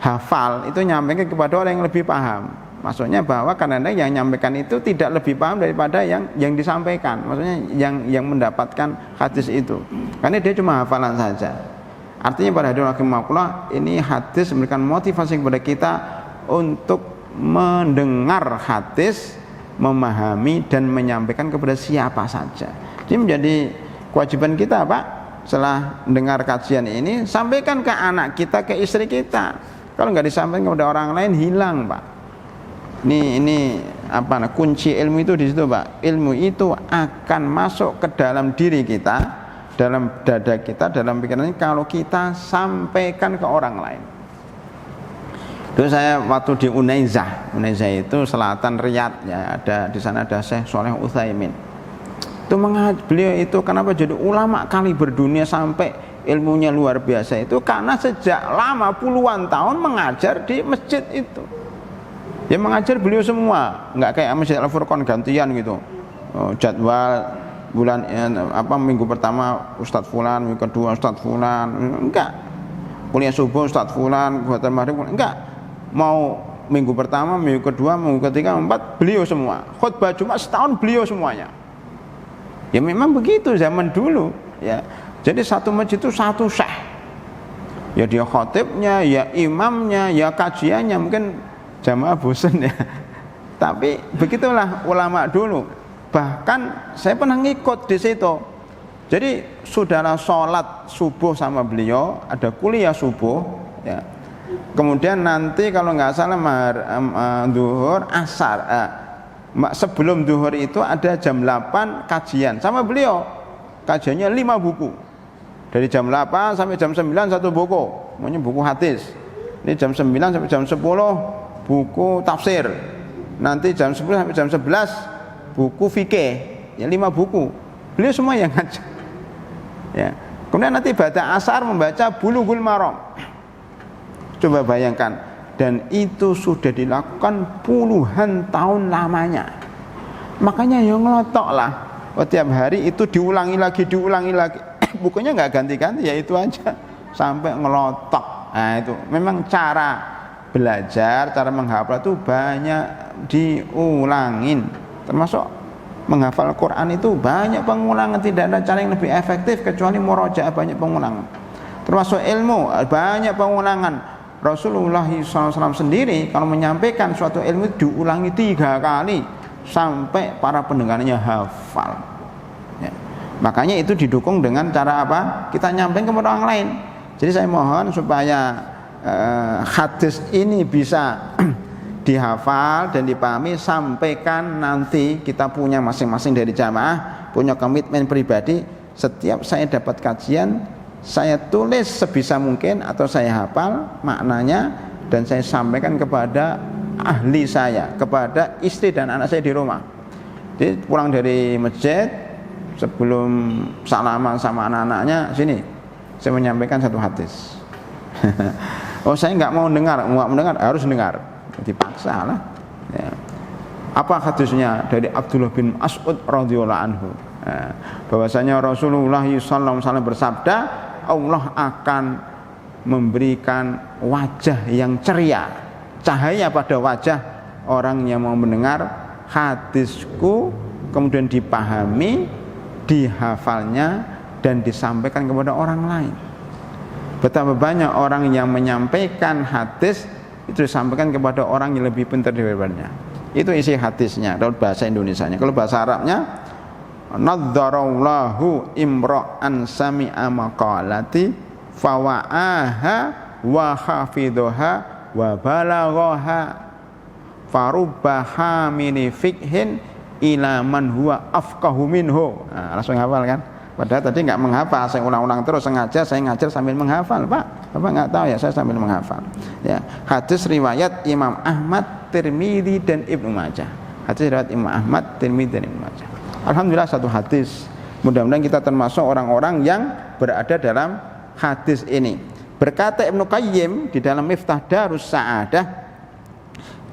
hafal itu nyampaikan kepada orang yang lebih paham. Maksudnya bahwa kadang-kadang yang nyampaikan itu tidak lebih paham daripada yang disampaikan. Maksudnya yang mendapatkan hadis itu. Karena dia cuma hafalan saja. Artinya pada hadirin rahimakumullah, ini hadis memberikan motivasi kepada kita untuk mendengar hadis, memahami dan menyampaikan kepada siapa saja. Jadi menjadi kewajiban kita Pak, setelah mendengar kajian ini sampaikan ke anak kita, ke istri kita. Kalau nggak disampaikan kepada orang lain hilang Pak. Ini kunci ilmu itu di situ Pak. Ilmu itu akan masuk ke dalam diri kita, dalam dada kita, dalam pikiran ini kalau kita sampaikan ke orang lain. Dulu saya waktu di Unaizah itu selatan Riyadh ya, ada di sana ada Syekh Shalih Utsaimin. Beliau itu kenapa jadi ulama kali berdunia sampai ilmunya luar biasa itu karena sejak lama puluhan tahun mengajar di masjid itu. Dia mengajar beliau semua, nggak kayak Masjid Al-Furqan gantian gitu. Jadwal bulan minggu pertama Ustadz Fulan, minggu kedua Ustadz Fulan, enggak. Kuliah subuh Ustadz Fulan, kuliah maghrib enggak. Mau minggu pertama, minggu kedua, minggu ketiga, empat beliau semua. Khutbah Jumat setahun beliau semuanya. Ya memang begitu zaman dulu ya. Jadi satu masjid itu satu syekh. Ya dia khotibnya, ya imamnya, ya kajiannya, mungkin jamaah bosan ya. Tapi begitulah ulama dulu. Bahkan saya pernah ngikut di situ. Jadi saudara sholat subuh sama beliau, ada kuliah subuh ya. Kemudian nanti kalau nggak salah duhur asar sebelum duhur itu ada jam 8 kajian sama beliau. Kajiannya 5 buku. Dari jam 8 sampai jam 9 satu buku, namanya buku hadis. Ini jam 9 sampai jam 10 buku tafsir. Nanti jam 10 sampai jam 11 buku fikih. Ya 5 buku. Beliau semua yang ngajar. Ya. Kemudian nanti pada asar membaca Bulughul Maram. Coba bayangkan, dan itu sudah dilakukan puluhan tahun lamanya. Makanya yang ngelotok lah. Tiap hari itu diulangi lagi. Bukunya nggak ganti-ganti, ya itu aja sampai ngelotok. Nah itu memang cara belajar, cara menghafal itu banyak diulangin. Termasuk menghafal Quran itu banyak pengulangan, tidak ada cara yang lebih efektif kecuali murojaah, banyak pengulangan. Termasuk ilmu banyak pengulangan. Rasulullah SAW sendiri kalau menyampaikan suatu ilmu diulangi 3 kali sampai para pendengarnya hafal ya. Makanya itu didukung dengan cara apa? Kita nyampaikan kepada orang lain. Jadi saya mohon supaya hadis ini bisa dihafal dan dipahami, sampaikan nanti kita punya masing-masing dari jamaah punya komitmen pribadi. Setiap saya dapat kajian saya tulis sebisa mungkin atau saya hafal maknanya dan saya sampaikan kepada ahli saya, kepada istri dan anak saya di rumah. Jadi pulang dari masjid sebelum salaman sama anak-anaknya, sini saya menyampaikan satu hadis. Oh saya nggak mau dengar, harus dengar, dipaksa lah. Ya. Apa hadisnya? Dari Abdullah bin Mas'ud radhiyallahu anhu. Bahwasanya Rasulullah sallallahu alaihi wasallam bersabda, Allah akan memberikan wajah yang ceria, cahaya pada wajah orang yang mau mendengar hadisku, kemudian dipahami, dihafalnya, dan disampaikan kepada orang lain. Betapa banyak orang yang menyampaikan hadis itu disampaikan kepada orang yang lebih pintar daripadanya. Itu isi hadisnya dalam bahasa Indonesianya. Kalau bahasa Arabnya, nadzarallahu imra'an sami'a maqalati fawa'aha wa hafidhaha wa balaghaha farubba hamili fikhin ila man huwa afqahu minhu. Langsung hafal kan? Padahal tadi nggak menghafal, saya ulang-ulang terus, sengaja saya ngajar sambil menghafal, Pak. Bapak nggak tahu ya, saya sambil menghafal. Ya, hadis riwayat Imam Ahmad, Tirmidzi dan Ibnu Majah. Hadis riwayat Imam Ahmad, Tirmidzi dan Ibnu Majah. Alhamdulillah satu hadis. Mudah-mudahan kita termasuk orang-orang yang berada dalam hadis ini. Berkata Ibnu Qayyim di dalam Miftah Darus Sa'adah,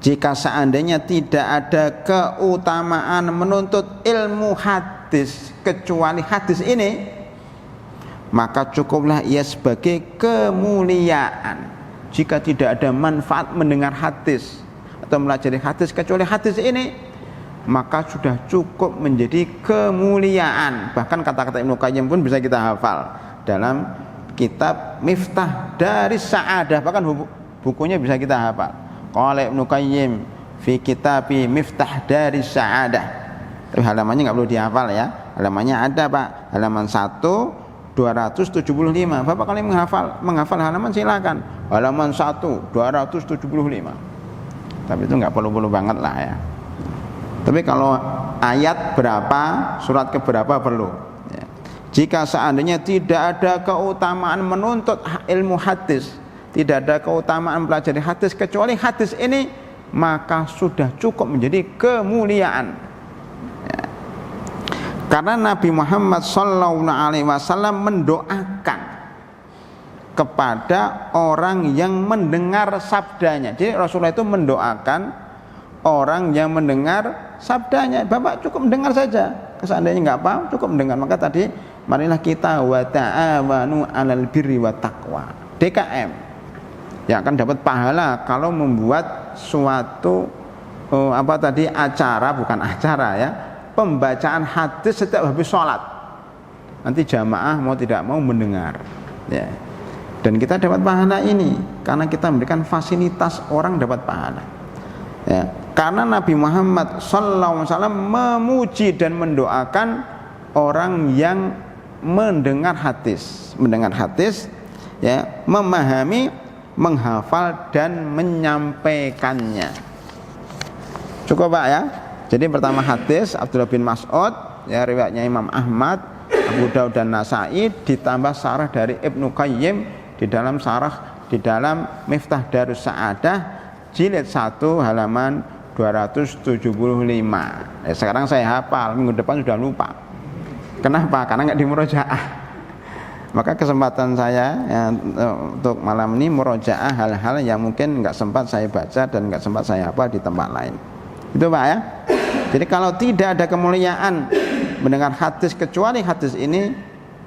jika seandainya tidak ada keutamaan menuntut ilmu hadis kecuali hadis ini, maka cukuplah ia sebagai kemuliaan. Jika tidak ada manfaat mendengar hadis atau mempelajari hadis kecuali hadis ini, maka sudah cukup menjadi kemuliaan. Bahkan kata-kata Ibnu Qayyim pun bisa kita hafal dalam kitab Miftah Darus Sa'adah, bahkan bukunya bisa kita hafal. Qala Ibnu Qayyim fi kitabi Miftah Darus Sa'adah. Tapi halamannya nggak perlu dihafal ya. Halamannya ada Pak, halaman 1 275. Bapak kalau menghafal halaman silakan. Halaman 1 275. Tapi itu nggak perlu banget lah ya. Tapi kalau ayat berapa, surat keberapa perlu ya. Jika seandainya tidak ada keutamaan menuntut ilmu hadis, tidak ada keutamaan mempelajari hadis kecuali hadis ini, maka sudah cukup menjadi kemuliaan ya. Karena Nabi Muhammad SAW mendoakan kepada orang yang mendengar sabdanya. Jadi Rasulullah itu mendoakan orang yang mendengar sabdanya. Bapak cukup mendengar saja, seandainya nggak paham cukup mendengar. Maka tadi marilah kita wa ta'awanu 'alal birri wa taqwa, DKM, yang akan dapat pahala kalau membuat suatu acara, bukan acara ya, pembacaan hadis setiap habis sholat. Nanti jamaah mau tidak mau mendengar ya. Dan kita dapat pahala ini karena kita memberikan fasilitas orang dapat pahala ya. Karena Nabi Muhammad SAW memuji dan mendoakan orang yang mendengar hadis ya, memahami, menghafal dan menyampaikannya. Cukup Pak ya. Jadi pertama hadis Abdullah bin Mas'ud ya, riwayatnya Imam Ahmad, Abu Daud dan Nasai, ditambah sarah dari Ibnu Qayyim di dalam Miftah Darus Sa'adah jilid 1 halaman 275. Sekarang saya hafal, minggu depan sudah lupa. Kenapa? Karena nggak dimurojaah. Maka kesempatan saya ya, untuk malam ini murojaah hal-hal yang mungkin nggak sempat saya baca dan nggak sempat saya hafal di tempat lain. Itu Pak ya. Jadi kalau tidak ada kemuliaan mendengar hadis kecuali hadis ini,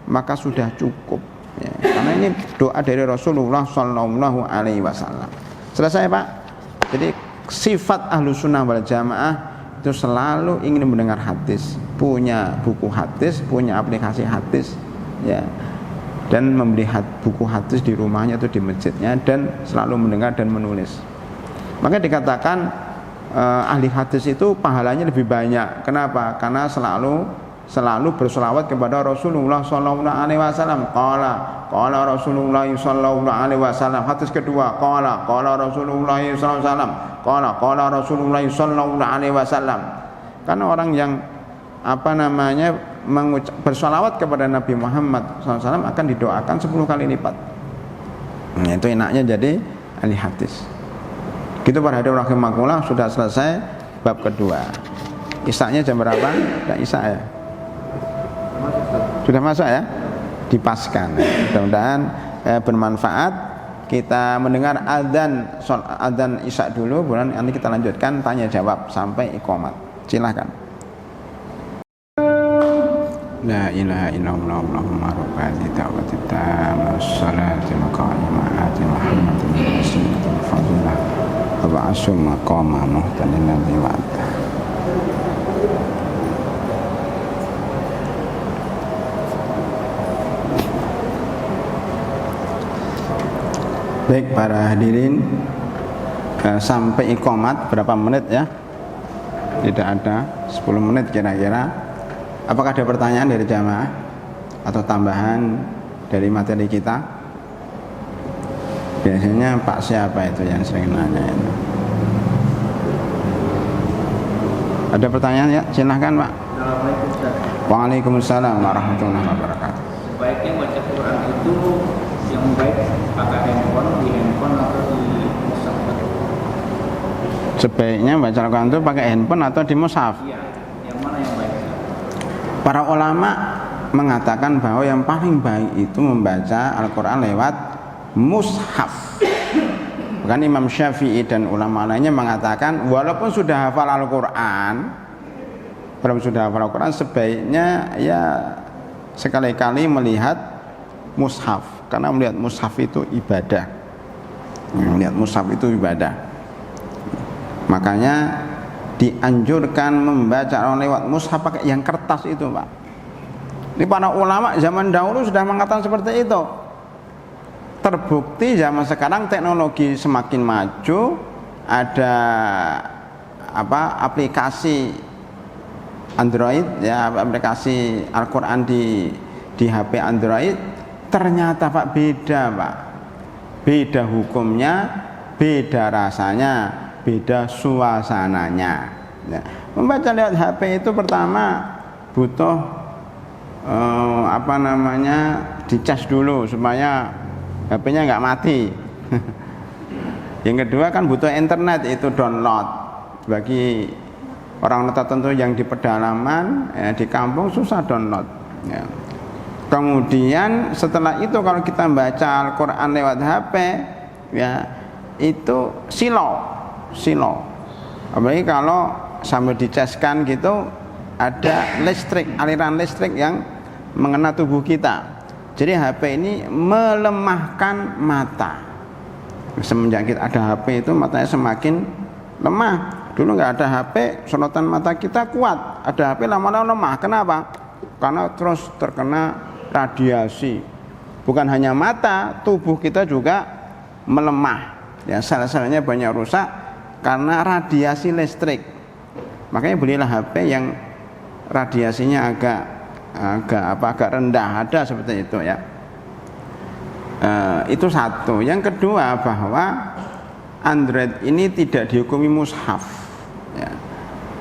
maka sudah cukup ya. Karena ini doa dari Rasulullah Sallallahu Alaihi Wasallam. Selesai Pak. Jadi sifat ahlu sunnah wal jamaah itu selalu ingin mendengar hadis, punya buku hadis, punya aplikasi hadis ya, dan membeli buku hadis di rumahnya atau di masjidnya, dan selalu mendengar dan menulis. Maka dikatakan ahli hadis itu pahalanya lebih banyak. Kenapa? Karena selalu berselawat kepada Rasulullah Sallallahu Alaihi Wasallam. Qala Rasulullah Sallallahu Alaihi Wasallam. Hadis kedua, qala Rasulullah Sallallahu Alaihi Wasallam. Qala Rasulullah Sallallahu Alaihi Wasallam. Karena orang yang berselawat kepada Nabi Muhammad SAW akan didoakan 10 kali lipat. Nah, itu enaknya jadi ahli hadis. Gitu para hadirin rahimakumullah, sudah selesai bab kedua. Isya-nya jam berapa? Sudah isya ya? Sudah masuk ya? Dipaskan. Mudah-mudahan bermanfaat kita mendengar adzan isya dulu, kemudian nanti kita lanjutkan tanya jawab sampai iqamat. Silakan. La ilaha illallah Allahumma rabbani da'wati tammas salati maqamati Muhammadin rasulul fadilah wa asum maqama muhtadin liwata. Baik para hadirin, sampai iqamat berapa menit ya? Tidak ada, 10 menit kira-kira. Apakah ada pertanyaan dari jamaah atau tambahan dari materi kita? Biasanya Pak siapa itu yang sering nanya itu? Ada pertanyaan ya? Silahkan Pak. Waalaikumsalam warahmatullahi wabarakatuh. Sebaiknya baca Quran itu yang baik pakai handphone, di handphone atau di mushaf? Sebaiknya baca Al-Quran itu pakai handphone atau di mushaf? Iya, yang mana yang baik? Para ulama mengatakan bahwa yang paling baik itu membaca Al-Quran lewat mushaf. Bahkan Imam Syafi'i dan ulama lainnya mengatakan walaupun sudah hafal Al-Quran, sebaiknya ya sekali-kali melihat mushaf, karena melihat mushaf itu ibadah. Melihat mushaf itu ibadah. Makanya dianjurkan membaca lewat mushaf pakai yang kertas itu, Pak. Ini para ulama zaman dahulu sudah mengatakan seperti itu. Terbukti zaman sekarang teknologi semakin maju, ada aplikasi Android ya, aplikasi Al-Quran di HP Android, ternyata Pak beda, Pak. Beda hukumnya, beda rasanya, beda suasananya. Ya. Membaca lewat HP itu pertama butuh dicas dulu supaya HP-nya nggak mati. Yang kedua kan butuh internet, itu download. Bagi orang tertentu yang di pedalaman, ya, di kampung susah download. Ya. Kemudian setelah itu kalau kita baca Al-Quran lewat HP, ya itu silau. Apalagi kalau sambil dicaskan gitu, ada listrik, aliran listrik yang mengena tubuh kita. Jadi HP ini melemahkan mata. Semenjak kita ada HP itu matanya semakin lemah. Dulu nggak ada HP, sorotan mata kita kuat. Ada HP lama-lama lemah. Kenapa? Karena terus terkena radiasi. Bukan hanya mata, tubuh kita juga melemah. Ya, sel-selnya banyak rusak karena radiasi listrik. Makanya belilah HP yang radiasinya agak rendah, ada seperti itu ya. Itu satu. Yang kedua, bahwa Android ini tidak dihukumi mushaf ya.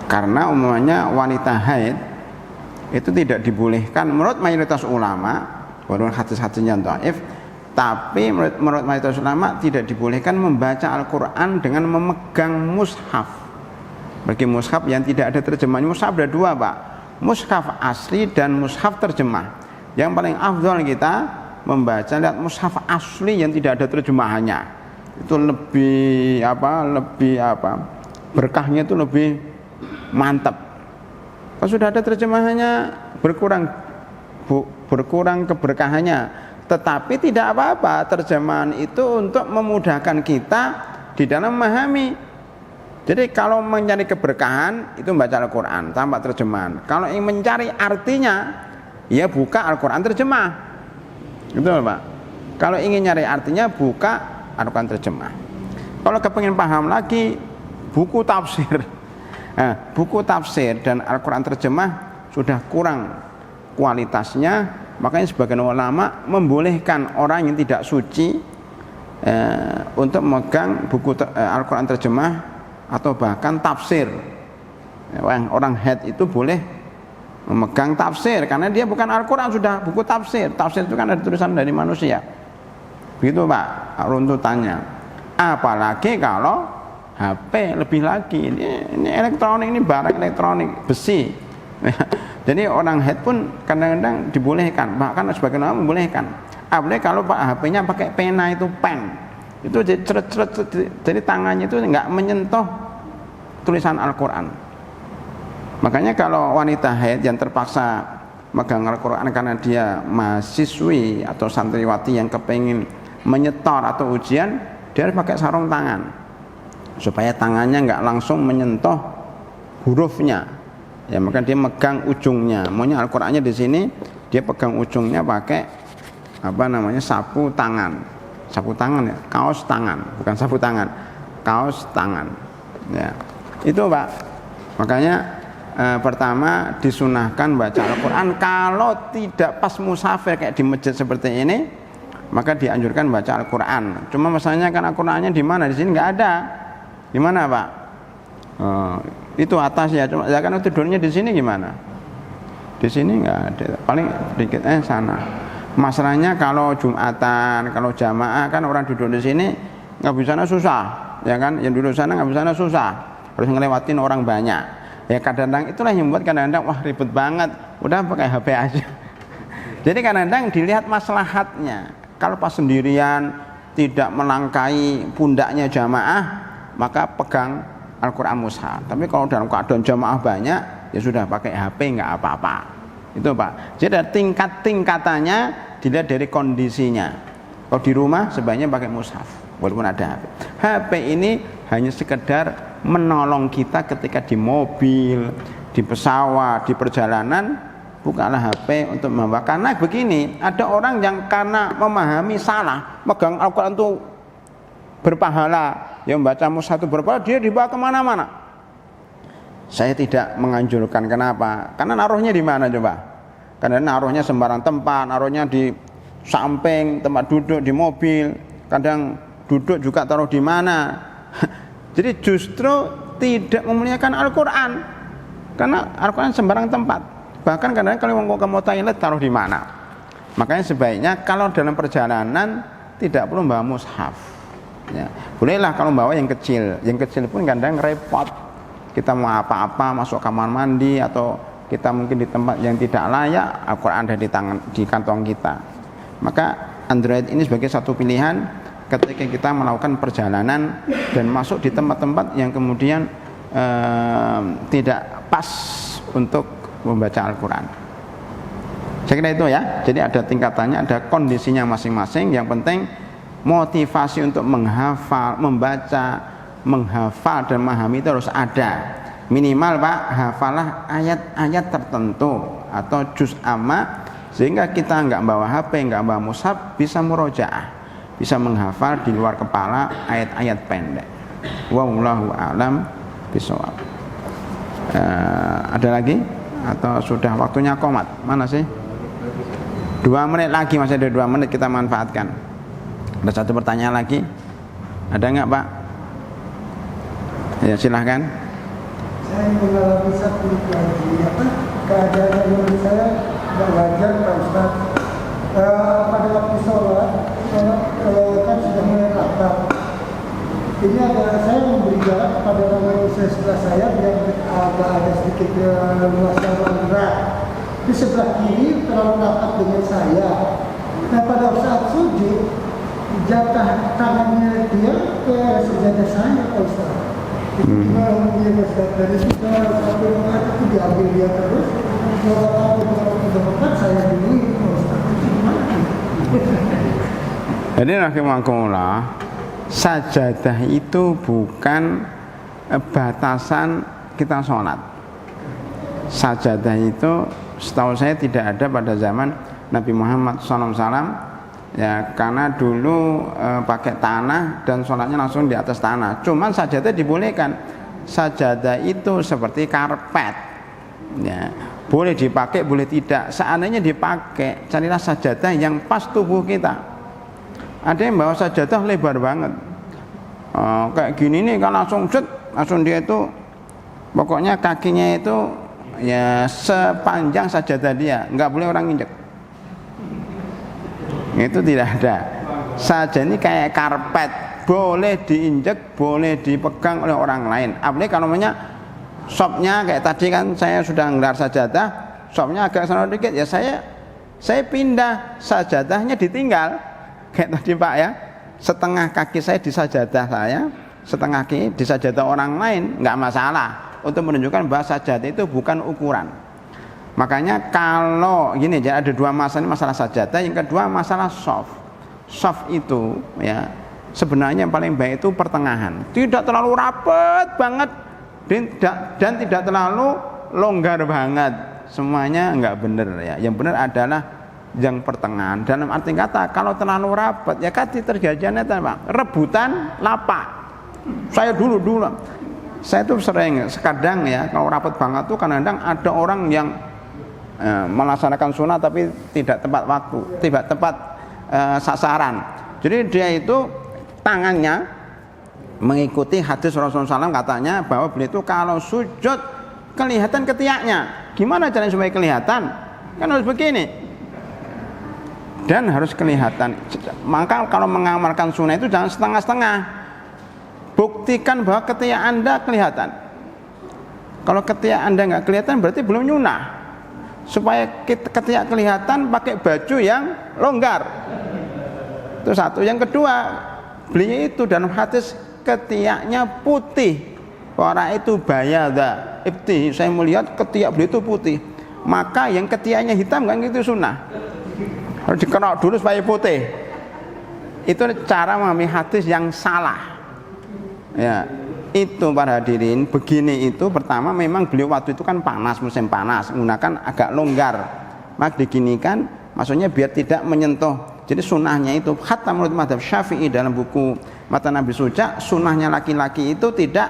Karena umumnya wanita haid itu tidak dibolehkan menurut mayoritas ulama, walaupun hadis-hadisnya dhaif, tapi menurut mayoritas ulama tidak dibolehkan membaca Al-Quran dengan memegang mushaf. Bagi mushaf yang tidak ada terjemahan, mushaf ada dua, Pak. Mushaf asli dan mushaf terjemah. Yang paling afdal kita membaca lihat mushaf asli yang tidak ada terjemahannya. Itu lebih berkahnya itu lebih mantap. Kalau sudah ada terjemahannya berkurang keberkahannya. Tetapi tidak apa-apa, terjemahan itu untuk memudahkan kita di dalam memahami. Jadi kalau mencari keberkahan itu membaca Al-Quran tanpa terjemahan. Kalau ingin mencari artinya, ya buka Al-Quran terjemah. Betul, Pak. Kalau ingin nyari artinya, buka Al-Quran terjemah. Kalau kepingin paham lagi, buku tafsir. Nah, buku tafsir dan Al-Quran terjemah sudah kurang kualitasnya, makanya sebagian ulama membolehkan orang yang tidak suci untuk memegang buku Al-Quran terjemah atau bahkan tafsir. Orang haid itu boleh memegang tafsir karena dia bukan Al-Quran, sudah buku tafsir. Tafsir itu kan ada tulisan dari manusia. Begitu, Pak, runtutannya. Apalagi kalau HP, lebih lagi ini elektronik, ini barang elektronik, besi. Jadi orang haid pun kadang-kadang dibolehkan, bahkan sebagian orang membolehkan. Apalagi kalau Pak HP-nya pakai pena, itu pen. Itu jadi tangannya itu nggak menyentuh tulisan Al-Quran. Makanya kalau wanita haid yang terpaksa megang Al-Quran karena dia mahasiswi atau santriwati yang kepingin menyetor atau ujian, dia harus pakai sarung tangan supaya tangannya nggak langsung menyentuh hurufnya. Ya, maka dia megang ujungnya. Maunya Al-Qur'annya di sini, dia pegang ujungnya pakai sapu tangan. Sapu tangan ya, kaos tangan, bukan sapu tangan. Kaos tangan. Ya. Itu, Pak. Makanya pertama disunahkan baca Al-Quran. Kalau tidak pas musafir kayak di masjid seperti ini, maka dianjurkan baca Al-Quran. Cuma masalahnya kan Al-Qurannya di mana? Di sini nggak ada. Di mana, Pak? Itu atas ya. Cuma ya kan tidurnya di sini gimana? Di sini nggak ada. Paling dikit sana. Masalahnya kalau Jumatan, kalau jamaah kan orang duduk di sini nggak bisa susah, ya kan? Yang duduk sana nggak bisa susah. Harus ngelewatin orang banyak. Ya kadang-kadang itulah yang membuat kadang-kadang wah ribet banget, udah pakai HP aja. Jadi kadang-kadang dilihat maslahatnya. Kalau pas sendirian tidak melangkai pundaknya jamaah, maka pegang Al-Quran mushaf. Tapi kalau dalam keadaan jamaah banyak, ya sudah pakai HP nggak apa-apa. Itu, Pak. Jadi ada tingkat-tingkatannya dilihat dari kondisinya. Kalau di rumah sebaiknya pakai mushaf walaupun ada HP. HP ini hanya sekedar menolong kita ketika di mobil, di pesawat, di perjalanan, bukanlah HP untuk membawa. Karena begini, ada orang yang karena memahami salah, megang Al-Quran itu berpahala, yang membaca mushaf itu berpahala, dia dibawa kemana-mana. Saya tidak menganjurkan. Kenapa? Karena naruhnya di mana coba? Karena naruhnya sembarang tempat, naruhnya di samping tempat duduk di mobil, kadang duduk juga taruh di mana. Jadi justru tidak memuliakan Al-Quran, karena Al-Quran sembarang tempat. Bahkan kadang-kadang kalau mau toilet taruh di mana. Makanya sebaiknya kalau dalam perjalanan tidak perlu bawa mushaf. Ya, bolehlah kalau bawa yang kecil. Yang kecil pun kadang repot. Kita mau apa-apa masuk kamar mandi atau kita mungkin di tempat yang tidak layak, Al-Quran ada di kantong kita. Maka Android ini sebagai satu pilihan ketika kita melakukan perjalanan dan masuk di tempat-tempat yang kemudian tidak pas untuk membaca Al-Quran. Saya kira itu ya. Jadi ada tingkatannya, ada kondisinya masing-masing. Yang penting motivasi untuk menghafal, membaca, menghafal dan memahami itu harus ada. Minimal, Pak, hafalah ayat-ayat tertentu atau juz amma, sehingga kita nggak bawa HP, nggak bawa mushaf, bisa murojaah, bisa menghafal di luar kepala ayat-ayat pendek. Wallahu a'lam bishawab. Ada lagi atau sudah waktunya qomat? Mana sih? 2 menit lagi, masih ada 2 menit, kita manfaatkan. Ada satu pertanyaan lagi? Ada nggak, Pak? Ya silahkan. Saya mengalami satu keadaan yang menurut saya tidak wajar, Pak Ustaz. Pada waktu sholat kan sudah mulai rata. Ini saya memberi jarak pada orang usia sebelah saya yang ada sedikit luasan ruang gerak. Di sebelah kiri terlalu rapat dengan saya. Nah pada saat sujud, jatah tangannya dia ke sejadah saya, Pak Ustaz. Gimana dia Ustaz? Dari situ sampai mengatur itu diambil dia terus. Kalau aku saya dulu, Pak Ustaz. Jadi rahimakumullah, sajadah itu bukan batasan kita sholat. Sajadah itu setahu saya tidak ada pada zaman Nabi Muhammad SAW, ya, karena dulu pakai tanah dan sholatnya langsung di atas tanah. Cuman sajadah dibolehkan. Sajadah itu seperti karpet, ya, boleh dipakai, boleh tidak. Seandainya dipakai, carilah sajadah yang pas tubuh kita. Ada yang bawa sajadah lebar banget, kayak gini nih, kan langsung dia itu, pokoknya kakinya itu ya sepanjang sajadah dia, nggak boleh orang injek. Itu tidak ada. Sajadah ini kayak karpet, boleh diinjek, boleh dipegang oleh orang lain. Apalagi kalau namanya shopnya kayak tadi kan saya sudah ngelar sajadah, shopnya agak sana dikit, ya saya pindah, sajadahnya ditinggal kayak tadi, Pak, ya. setengah kaki saya di sajadah saya, setengah kaki di sajadah orang lain, nggak masalah, untuk menunjukkan bahwa sajadah itu bukan ukuran. Makanya kalau gini, jadi ada dua masalah, ini masalah sajadah, yang kedua masalah soft. Soft itu ya sebenarnya yang paling baik itu pertengahan, tidak terlalu rapat banget dan tidak terlalu longgar banget, semuanya nggak benar ya. Yang benar adalah yang pertengahan. Dalam arti kata kalau terlalu rapat ya kan terjadinya rebutan lapak. Saya dulu saya tuh sering sekadang ya kalau rapat banget tuh kadang-kadang ada orang yang melaksanakan sunnah tapi tidak tepat waktu, tidak tepat sasaran. Jadi dia itu tangannya mengikuti hadis Rasulullah SAW, katanya bahwa beliau itu kalau sujud kelihatan ketiaknya. Gimana caranya supaya kelihatan? Kan harus begini dan harus kelihatan. Maka kalau mengamalkan sunnah itu jangan setengah-setengah. Buktikan bahwa ketiak Anda kelihatan. Kalau ketiak Anda nggak kelihatan berarti belum nyunah. Supaya ketiak kelihatan pakai baju yang longgar. Itu satu. Yang kedua, beliau itu dalam hadis ketiaknya putih. Orang itu bayada ibtih. Saya melihat ketiak beliau itu putih. Maka yang ketiaknya hitam kan itu sunnah. Harus dikerok dulu supaya putih. Itu cara memahami hadis yang salah. Ya. Itu para hadirin, begini itu pertama memang beliau waktu itu kan panas, musim panas, menggunakan agak longgar, maka diginikan maksudnya biar tidak menyentuh. Jadi sunnahnya itu hatta menurut mazhab Syafi'i dalam buku Matan Nabi Suja, sunnahnya laki-laki itu tidak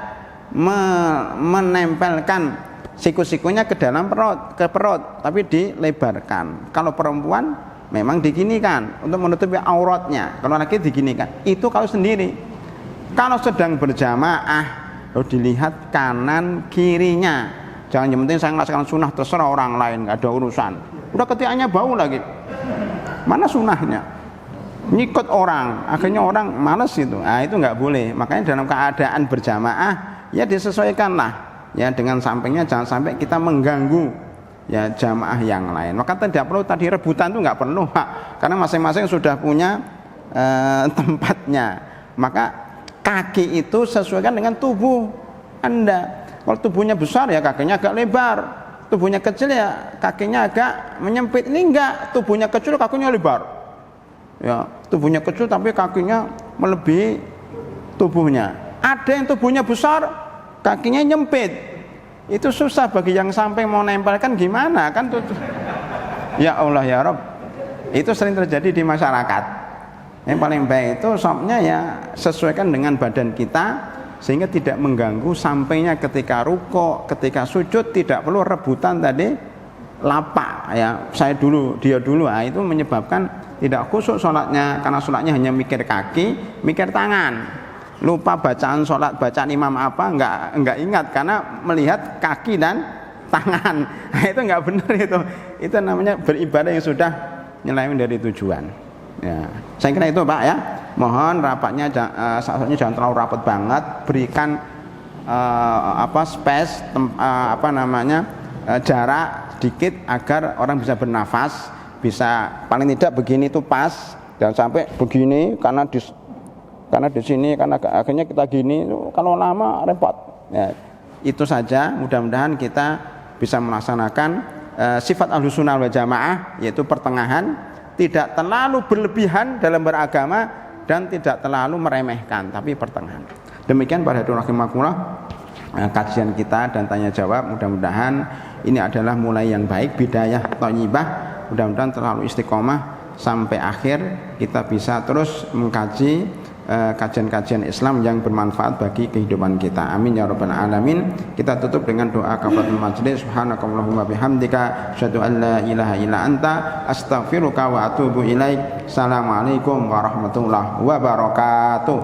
menempelkan siku-sikunya ke dalam perut, tapi dilebarkan. Kalau perempuan memang diginikan untuk menutupi auratnya, kalau laki diginikan. Itu kalau sendiri. Kalau sedang berjamaah harus dilihat kanan kirinya. Jangan yang penting saya melaksanakan sunnah terserah orang lain, nggak ada urusan. Udah ketiaknya bau lagi. Mana sunnahnya? Nyikut orang, akhirnya orang malas itu. Nah, itu nggak boleh. Makanya dalam keadaan berjamaah ya disesuaikanlah. Ya dengan sampingnya jangan sampai kita mengganggu ya jamaah yang lain. Maka tidak perlu tadi rebutan itu nggak perlu, karena masing-masing sudah punya tempatnya. Maka kaki itu sesuaikan dengan tubuh Anda. Kalau tubuhnya besar ya kakinya agak lebar, tubuhnya kecil ya kakinya agak menyempit. Ini enggak, tubuhnya kecil kakinya lebar. Ya, tubuhnya kecil tapi kakinya melebihi tubuhnya. Ada yang tubuhnya besar, kakinya nyempit. Itu susah bagi yang sampai mau nempelkan gimana kan tuh. Ya Allah ya Rabb. Itu sering terjadi di masyarakat. Yang paling baik itu sopnya ya sesuaikan dengan badan kita sehingga tidak mengganggu sampainya ketika ruko, ketika sujud, tidak perlu rebutan tadi lapak ya saya dulu dia dulu. Nah, itu menyebabkan tidak khusyuk sholatnya karena sholatnya hanya mikir kaki, mikir tangan, lupa bacaan sholat, bacaan imam apa enggak ingat karena melihat kaki dan tangan. Nah, itu enggak benar itu namanya beribadah yang sudah nyeleweng dari tujuan. Ya, saya kira itu Pak ya. Mohon rapatnya jangan terlalu rapat banget. Berikan space jarak sedikit agar orang bisa bernafas, bisa paling tidak begini itu pas, jangan sampai begini karena di sini karena akhirnya kita gini kalau lama repot. Ya, itu saja. Mudah-mudahan kita bisa melaksanakan sifat Ahlussunnah wal Jamaah, yaitu pertengahan. Tidak terlalu berlebihan dalam beragama dan tidak terlalu meremehkan, tapi pertengahan. Demikian para hadirin rahimakumullah kajian kita dan tanya jawab. Mudah-mudahan ini adalah mulai yang baik, bidayah thayyibah. Mudah-mudahan terlalu istiqomah sampai akhir kita bisa terus mengkaji kajian-kajian Islam yang bermanfaat bagi kehidupan kita. Amin ya rabbal alamin. Kita tutup dengan doa kafaratul majlis. Subhanakallahumma bihamdika asyhadu an la ilaha illa anta astaghfiruka wa atubu ilaik. Assalamualaikum warahmatullahi wabarakatuh.